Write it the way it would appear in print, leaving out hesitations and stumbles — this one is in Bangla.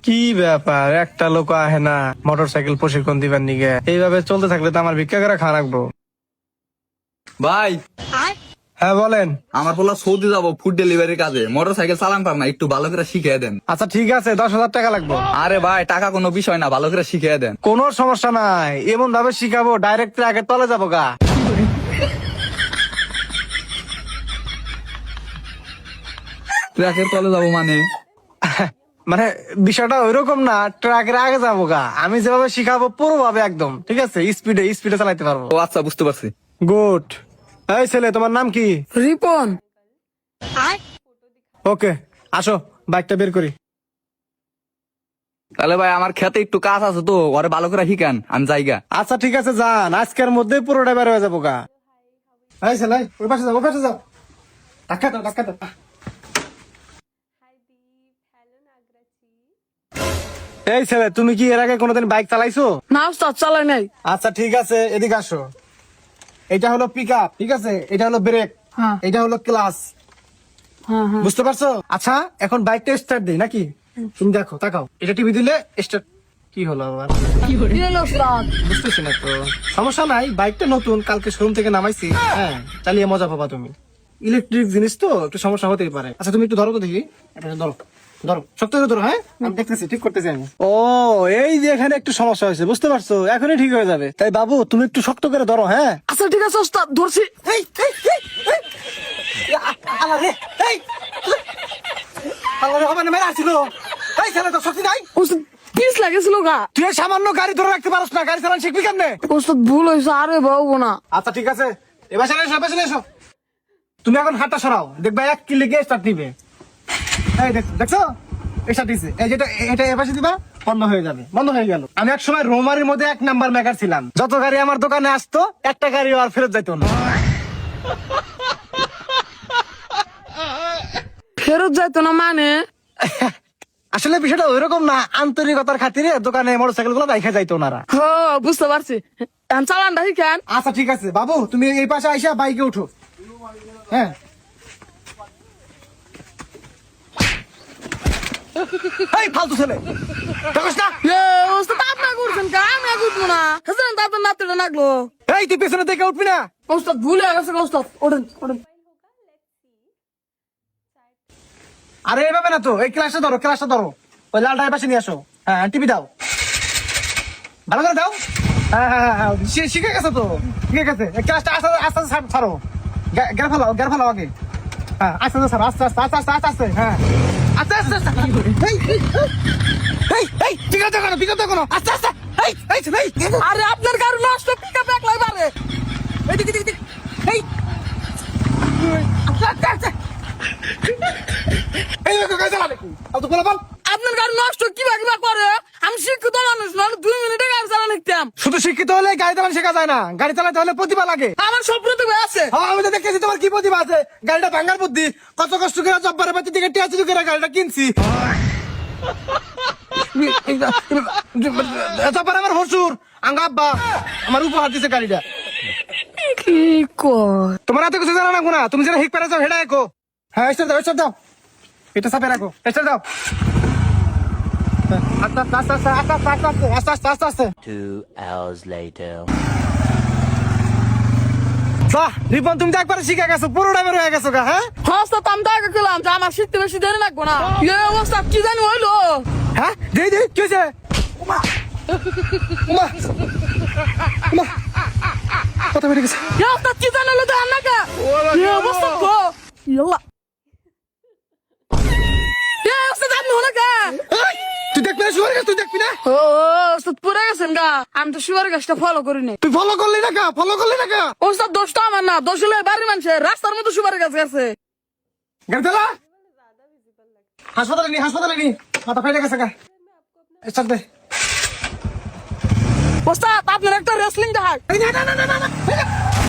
কি ব্যাপার, একটা লোক আহে না মোটরসাইকেল প্রশিক্ষণ দিবার নিগে? এইভাবে চলতে থাকলে তো আমার ভিক্ষা করে খাওয়া রাখবো। ভাই হ্যাঁ বলেন। আমার পোলা সৌদি যাবো ফুড ডেলিভারির কাজে, মোটর সাইকেল চালান পার না, একটু ভালো করে শিখিয়ে দেন। আচ্ছা ঠিক আছে, 10,000 টাকা লাগবে। আরে ভাই টাকা কোনো বিষয় না, ভালো করে শিখিয়ে দেন। কোনো সমস্যা নাই, এমন ভাবে শিখাবো ডাইরেক্ট ট্রাকের তলে যাবো গা। ট্রাকের তলে যাবো মানে? মানে বিষয়টা ওইরকম না, ট্রাকের আগে যাবো গা। আমি যেভাবে শিখাবো পুরো ভাবে একদম ঠিক আছে, স্পিডে স্পিডে চালাইতে পারবো। ও আচ্ছা, বুঝতে পারছি। গুড। এই ছেলে, তোমার নাম কি? রিপন। ওকে, আসো বাইকটা বের করি। তাহলে ভাই আমার খেতে একটু কাজ আছে তো, ওরে ভালো করে শিখান, আমি যাইগা। আচ্ছা ঠিক আছে, যান, আজকের মধ্যে পুরোটা বের হয়ে যাবো গা। এই ছেলে, ওই পাশে যাও, ওই পাশে যাও। ধাক্কা দাও, ধাক্কা দাও। এই ছেলে, তুমি কি এর আগে কোনোদিন বাইক চালাইছো? না উস্তাদ, চালাই নাই। আচ্ছা ঠিক আছে, এদিকে আসো। এটা হলো পিক আপ, ঠিক আছে, এটা হলো ব্রেক, হ্যাঁ। এটা হলো ক্লাস, হ্যাঁ হ্যাঁ। বুঝতে পারছো? আচ্ছা এখন বাইকটা স্টার্ট দিই নাকি? তুমি দেখো, তাকাও, এটা টিভি দিলে স্টার্ট। কি হলো আবার? কি হলো উস্তাদ? বুঝতেছি না তো। সমস্যা নাই, বাইকটা নতুন, কালকে শোরুম থেকে নামাইছি। হ্যাঁ, চালিয়ে মজা পাবা তুমি। ইলেকট্রিক জিনিস তো একটু সমস্যা হতেই পারে। আচ্ছা তুমি একটু ধরো তো দেখি, এটা ধরো, ধরো, শক্ত করে ধরো। হ্যাঁ, আমি দেখতেছি, ঠিক করতেছি আমি। ও, এই যে এখানে একটু সমস্যা হয়েছে, বুঝতে পারছো? এখনই ঠিক হয়ে যাবে। তাই বাবু, তুমি একটু শক্ত করে ধরো। হ্যাঁ, আচ্ছা ঠিক আছে উস্তাদ, ধরছি। এই, এই, এই, এই। আল্লাহ রে, এই, আল্লাহ রে, আমার মেরে আসছিল। এই ছেলে তো শক্তি নাই। উস্তাদ পিস লাগেছিল গা। তুই এই সামান্য গাড়ি ধরে রাখতে পারস না, গাড়ি চালান শিখবি কেমনে? উস্তাদ ভুল হয়েছে, আরে বাবু না। আচ্ছা ঠিক আছে, এবার চলে এসো, চলে এসো। তুমি এখন হাতটা সরাও, দেখবা এক ক্লিকে স্টার্ট দিবে। এই দেখছো, স্টার্ট দিছে। এই যেটা, এটা এপাশে দিবা, বন্ধ হয়ে যাবে। বন্ধ হয়ে গেল। আমি এক সময় রোমারির মধ্যে 1 নাম্বার মেকার ছিলাম। যত গাড়ি আমার দোকানে আসতো, একটা গাড়ি আর ফেরত যাইতো না। ফেরত যাইতো না মানে? আসলে বিষয়টা ওইরকম না, আন্তরিকতার খাতিরে দোকানে মোটরসাইকেল গুলো রাইখা যাইতো ওনারা। ও বুঝতে পারছি। এখন চালানটা শিখেন। আচ্ছা ঠিক আছে বাবু, তুমি এই পাশে আইসা বাইকে উঠো। হ্যাঁ, এই ফালতু ছেলে, দেখোস না? এ উস্তাদ আপনি করছেন কা, আমি করবো না। হাজার তাতে নাতিটা লাগলো। এই তুই পেছনে দেখে উঠবি না। উস্তাদ ভুল হয়ে গেছে উস্তাদ, ওঠেন ওঠেন। আরে এইভাবে না তো, এই ক্লাসটা ধরো, ক্লাসটা ধরো, ওই লালটা এই পাশে নিয়ে আসো। হ্যাঁ, টিভি দাও, ভালো করে দাও। হ্যাঁ হ্যাঁ হ্যাঁ, শিখে গেছে তো, শিখে গেছে। এই ক্লাসটা আস্তে আস্তে আস্তে ছাড়ো, গের ফেলাও, গের ফেলাও আগে। হ্যাঁ, আস্তে আস্তে ছাড়ো, আস্তে আস্তে আস্তে আস্তে আস্তে আস্তে। হ্যাঁ, আস্তে আস্তে আস্তে। এই বিগত কোনো, বিগত কোনো, আস্তে আস্তে। এই এই এই, আরে আপনার গাড়ি নষ্ট, পিকআপ একলাই পারে। এদিকে এদিকে, এই আস্তে আস্তে আস্তে। এই দেখো গাড়ি চালা দেখি, আর তো বল। আপনার গাড়ি নষ্ট কিভাবে করে? আমি শিক্ষিত মানুষ, নাহলে 2 মিনিটে গাড়ি চালা নিতাম। শুধু শিক্ষিত হলে গাড়ি চালানো শেখা যায় না, গাড়ি চালাতে হলে প্রতিভা লাগে। আমার সব প্রতিভা আছে। হ্যাঁ, আমি তো দেখেছি তোমার কি প্রতিভা আছে। গাড়িটা ভাঙার বুদ্ধি, কত কষ্ট করে জব্বারের বাচ্চা থেকে টিয়াচুরি করে গাড়িটা কিনছি। তারপর আমার হসুর আঙ্গা আব্বা আমার উপহার দিছে গাড়িটা। কি কর? তোমার এত কিছু জানা না, তুমি যেটা হিক পেরে যাও হেডা রাখো। হ্যাঁ, স্টার দাও, স্টার দাও, এটা চাপে রাখো, স্টার দাও। আস্তে আস্তে আস্তে আস্তে আস্তে আস্তে আস্তে আস্তে আস্তে আস্তে। 2 hours later. বাহ রিপন, তুমি তো একবার শিখে গেছো, পুরোটা বের হয়ে গেছো গা। হ্যাঁ হস্তা তো আমি টাকা খেলাম, যে আমার শিখতে বেশি দেরি লাগবো না। এ অবস্থা কি জানি হইলো? হ্যাঁ, দিই দিই, কি হয়েছে? উমা উমা উমা, কথা বেড়ে গেছে। এ অবস্থা কি জানি হইলো জান না কা? এ অবস্থা তো ইয়াল্লা। এ অবস্থা জানি হলো কা? এই, তুই দেখবি না শুয়ার গাছ, তুই দেখবি না? ও ওস্তাদ পুরা গেছেন গা। আমি তো শুয়ার গাছটা ফলো করি নাই। তুই ফলো করলি না কা, ফলো করলি না কা? ওস্তাদ দোষটা আমার না, দোষ হলো বাড়ির মানুষের। রাস্তার মধ্যে শুয়ার গাছ গেছে। গাড়ি চালা, হাসপাতালে নি, হাসপাতালে নি, মাথা ফাইটে গেছে গা। স্টার্ট দে। ওস্তাদ আপনার একটা রেসলিং দেখায়। এই না না না না না,